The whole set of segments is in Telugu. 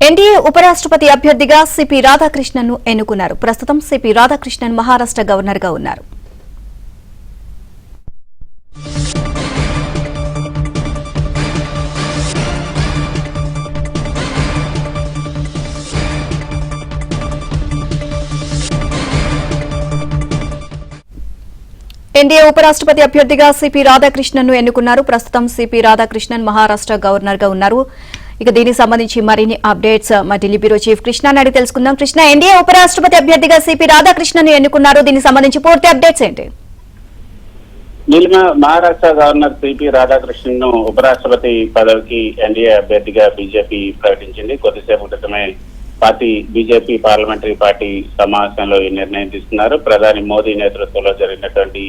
ఎన్డీఏ ఉపరాష్ట్రపతి అభ్యర్థిగా సిపి రాధాకృష్ణన్ను ఎన్నుకున్నారు. ప్రస్తుతం సిపి రాధాకృష్ణన్ మహారాష్ట్ర గవర్నర్గా ఉన్నారు. ఎన్డీఏ ఉపరాష్ట్రపతి అభ్యర్థిగా సిపి రాధాకృష్ణన్ను ఎన్నుకున్నారు. ప్రస్తుతం సిపి రాధాకృష్ణన్ మహారాష్ట్ర గవర్నర్గా ఉన్నారు. ఇక దీనికి సంబంధించి మరిన్ని అప్డేట్స్ మా ఢిల్లీ బ్యూరో చీఫ్ కృష్ణ అడిగి తెలుసుకుందాం. కృష్ణ, ఎన్డీఏ ఉపరాష్ట్రపతి అభ్యర్థిగా సిపి రాధాకృష్ణన్ను ఎన్నుకున్నారు. దీనికి సంబంధించి పూర్తి అప్డేట్స్ ఏంటి? మహారాష్ట్ర గవర్నర్ సిపి రాధాకృష్ణన్ ను ఉపరాష్ట్రపతి పదవికి ఎన్డీఏ అభ్యర్థిగా బీజేపీ ప్రకటించింది. కొద్దిసేపు క్రితమే బీజేపీ పార్లమెంటరీ పార్టీ సమావేశంలో ఈ నిర్ణయం తీసుకున్నారు. ప్రధాని మోదీ నేతృత్వంలో జరిగినటువంటి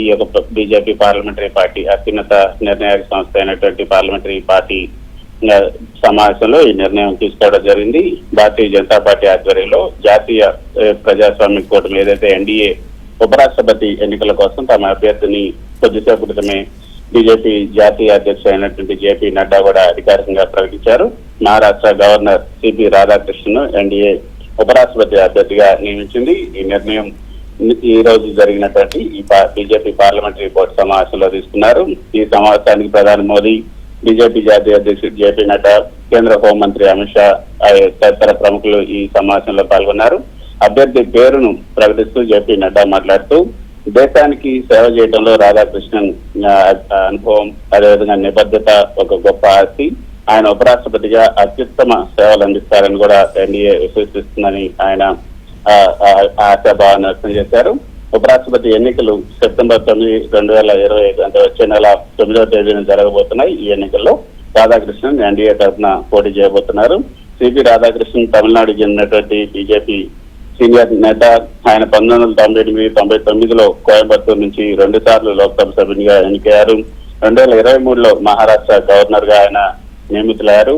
ఈ యొక్క బీజేపీ పార్లమెంటరీ పార్టీ అత్యున్నత నిర్ణయాల సంస్థ అయినటువంటి పార్లమెంటరీ పార్టీ సమావేశంలో ఈ నిర్ణయం తీసుకోవడం జరిగింది. భారతీయ జనతా పార్టీ ఆధ్వర్యంలో జాతీయ ప్రజాస్వామ్య కూటమి ఏదైతే ఎన్డీఏ ఉపరాష్ట్రపతి ఎన్నికల కోసం తమ అభ్యర్థిని కొద్దిసేపు క్రితమే బీజేపీ జాతీయ అధ్యక్షుడు అయినటువంటి జేపీ నడ్డా కూడా అధికారికంగా ప్రకటించారు. Maharashtra governor CP Radhakrishnan NDA ఉపరాష్ట్రపతి అభ్యర్థిగా నియమించింది. ఈ నిర్ణయం ఈ రోజు జరిగినటువంటి ఈ బీజేపీ పార్లమెంటరీ బోర్డు సమావేశంలో తీసుకున్నారు. ఈ సమావేశానికి ప్రధాని మోదీ, బీజేపీ జాతీయ అధ్యక్షుడు జేపీ నడ్డా, కేంద్ర హోంమంత్రి అమిత్ షా తదితర ప్రముఖులు ఈ సమావేశంలో పాల్గొన్నారు. అభ్యర్థి పేరును ప్రకటిస్తూ జేపీ నడ్డా మాట్లాడుతూ దేశానికి సేవ చేయడంలో రాధాకృష్ణన్ అనుభవం, అదేవిధంగా నిబద్ధత ఒక గొప్ప ఆస్తి. ఆయన ఉపరాష్ట్రపతిగా అత్యుత్తమ సేవలు అందిస్తారని కూడా ఎన్డీఏ విశ్వసిస్తుందని ఆయన ఆశాభావాన్ని వ్యక్తం చేశారు. ఉపరాష్ట్రపతి ఎన్నికలు సెప్టెంబర్ 9, 2025 అంటే వచ్చే నెల 9వ తేదీన జరగబోతున్నాయి. ఈ ఎన్నికల్లో రాధాకృష్ణన్ ఎన్డీఏ తరఫున పోటీ చేయబోతున్నారు. సిపి రాధాకృష్ణన్ తమిళనాడు చెందినటువంటి బీజేపీ సీనియర్ నేత. ఆయన 1998-99లో కోయంబత్తూరు నుంచి 2 సార్లు లోక్సభ సభ్యునిగా ఎన్నికయ్యారు. 2023లో మహారాష్ట్ర గవర్నర్ గా ఆయన నియమితులయ్యారు.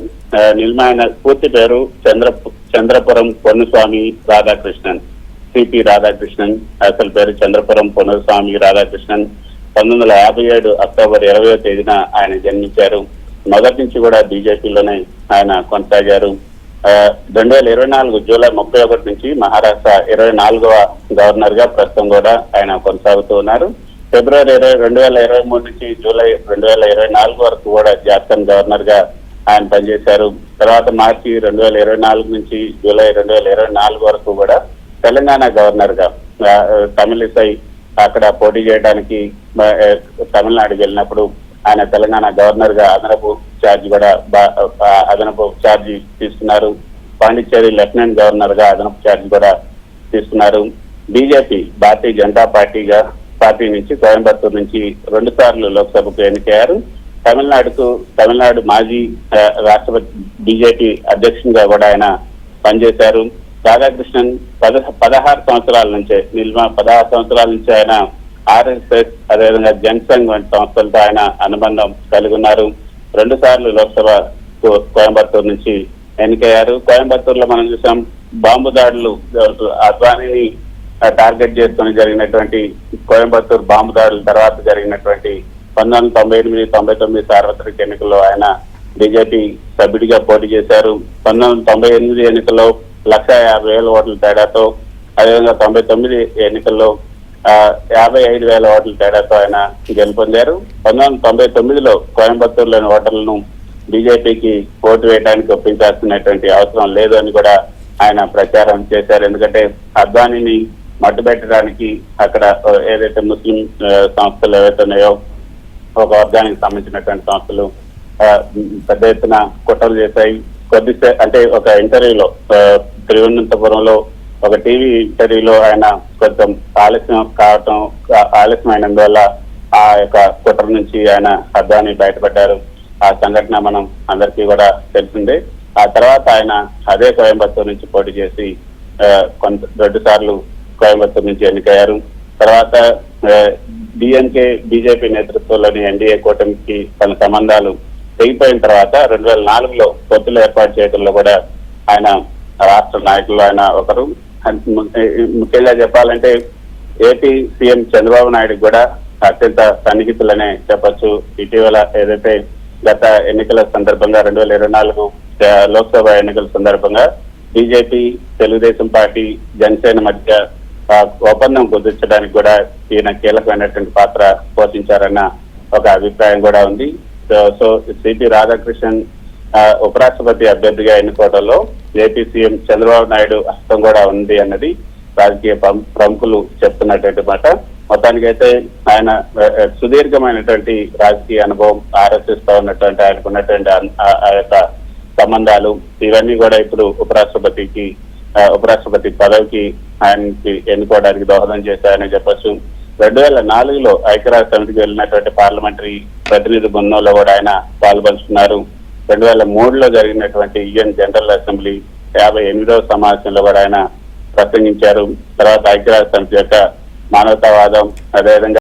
ఆయన పూర్తి పేరు చంద్రపురం పొన్నుస్వామి రాధాకృష్ణన్. సిపి రాధాకృష్ణన్ అసలు పేరు చంద్రపురం పొన్నుస్వామి రాధాకృష్ణన్. 1957 అక్టోబర్ 20వ తేదీన ఆయన జన్మించారు. మొదటి నుంచి కూడా బీజేపీలోనే ఆయన కొనసాగారు. 2024 జూలై 31 నుంచి మహారాష్ట్ర 24వ గవర్నర్ గా ప్రస్తుతం కూడా ఆయన కొనసాగుతూ ఉన్నారు. ఫిబ్రవరి 2023 నుంచి జూలై 2024 వరకు కూడా జార్ఖండ్ గవర్నర్ గా ఆయన పనిచేశారు. తర్వాత మార్చి 2024 నుంచి జూలై 2024 వరకు కూడా తెలంగాణ గవర్నర్ గా తమిళిసై అక్కడ పోటీ చేయడానికి తమిళనాడుకి వెళ్ళినప్పుడు ఆయన తెలంగాణ గవర్నర్ గా అదనపు ఛార్జీ తీసుకున్నారు. పాండిచ్చేరి లెఫ్టినెంట్ గవర్నర్ గా అదనపు ఛార్జీ కూడా తీసుకున్నారు. బీజేపీ భారతీయ జనతా పార్టీ నుంచి కోయంబత్తూరు నుంచి 2 సార్లు లోక్సభకు ఎన్నికయ్యారు. తమిళనాడు మాజీ రాష్ట్రపతి బీజేపీ అధ్యక్షునిగా కూడా ఆయన పనిచేశారు. రాధాకృష్ణన్ 16 సంవత్సరాల నుంచి ఆయన ఆర్ఎస్ఎస్ అదేవిధంగా జనసంఘ్ వంటి సంస్థలతో ఆయన అనుబంధం కలిగి ఉన్నారు. 2 సార్లు లోక్సభ కోయంబత్తూరు నుంచి ఎన్నికయ్యారు. కోయంబత్తూరులో మనం చూసాం బాంబు దాడులు, అద్వానీని టార్గెట్ చేసుకుని జరిగినటువంటి కోయంబత్తూరు బాంబు దాడుల తర్వాత జరిగినటువంటి 1998-99 సార్వత్రిక ఎన్నికల్లో ఆయన బీజేపీ సభ్యుడిగా పోటీ చేశారు. 1998 ఎన్నికల్లో 1,50,000 ఓట్ల తేడాతో, అదేవిధంగా 99 ఎన్నికల్లో 55,000 ఓట్ల తేడాతో ఆయన గెలుపొందారు. 1999లో కోయంబత్తూరులోని ఓటర్లను బీజేపీకి ఓటు వేయడానికి ఒప్పించాల్సినటువంటి అవసరం లేదు అని కూడా ఆయన ప్రచారం చేశారు. ఎందుకంటే అద్వానీని మట్టుబెట్టడానికి అక్కడ ఏదైతే ముస్లిం సంస్థలు ఏవైతే ఉన్నాయో ఒక వర్గానికి సంబంధించినటువంటి సంస్థలు పెద్ద ఎత్తున కుట్రలు చేశాయి. అంటే ఒక ఇంటర్వ్యూలో తిరువనంతపురంలో ఒక టీవీ ఇంటర్వ్యూలో ఆయన కొంచెం ఆలస్యమైనందువల్ల ఆ యొక్క కుట్ర నుంచి ఆయన అద్వానీ బయటపడ్డారు. ఆ సంఘటన మనం అందరికీ కూడా తెలిసిందే. ఆ తర్వాత ఆయన అదే కోయంబత్తూరు నుంచి పోటీ చేసి 2 సార్లు కోయంబత్తూరు నుంచి ఎన్నికయ్యారు. తర్వాత డిఎంకే బీజేపీ నేతృత్వంలోని ఎన్డీఏ కూటమికి తన సంబంధాలు తెగిపోయిన తర్వాత 2004లో పొత్తులు ఏర్పాటు చేయడంలో కూడా ఆయన రాష్ట్ర నాయకులు ఆయన ఒకరు. ముఖ్యంగా చెప్పాలంటే ఏపీ సీఎం చంద్రబాబు నాయుడు కూడా అత్యంత సన్నిహితులనే చెప్పొచ్చు. ఇటీవల ఏదైతే గత ఎన్నికల సందర్భంగా 2024 లోక్సభ ఎన్నికల సందర్భంగా బీజేపీ, తెలుగుదేశం పార్టీ, జనసేన మధ్య ఒప్పందం కుదిర్చడానికి కూడా ఈయన కీలకమైనటువంటి పాత్ర పోషించారన్న ఒక అభిప్రాయం కూడా ఉంది. సో సిపి రాధాకృష్ణన్ ఉపరాష్ట్రపతి అభ్యర్థిగా ఎన్నుకోవడంలో ఏపీ సీఎం చంద్రబాబు నాయుడు హస్తం కూడా ఉంది అన్నది రాజకీయ ప్రముఖులు చెప్తున్నటువంటి మాట. మొత్తానికైతే ఆయన సుదీర్ఘమైనటువంటి రాజకీయ అనుభవం, RSS తో ఉన్నటువంటి ఆయనకు ఉన్నటువంటి ఆ యొక్క సంబంధాలు ఇవన్నీ కూడా ఇప్పుడు ఉపరాష్ట్రపతి పదవికి ఆయనకి ఎన్నుకోవడానికి దోహదం చేశాయని చెప్పొచ్చు. 2004లో ఐక్యరాజ్య సమితికి వెళ్ళినటువంటి పార్లమెంటరీ ప్రతినిధి బృందంలో కూడా ఆయన పాల్పంచుకున్నారు. 2003లో జరిగినటువంటి UN జనరల్ అసెంబ్లీ 58వ సమావేశంలో కూడా ఆయన ప్రసంగించారు. తర్వాత ఐక్యరాజ్య సమితి యొక్క మానవతావాదం, అదేవిధంగా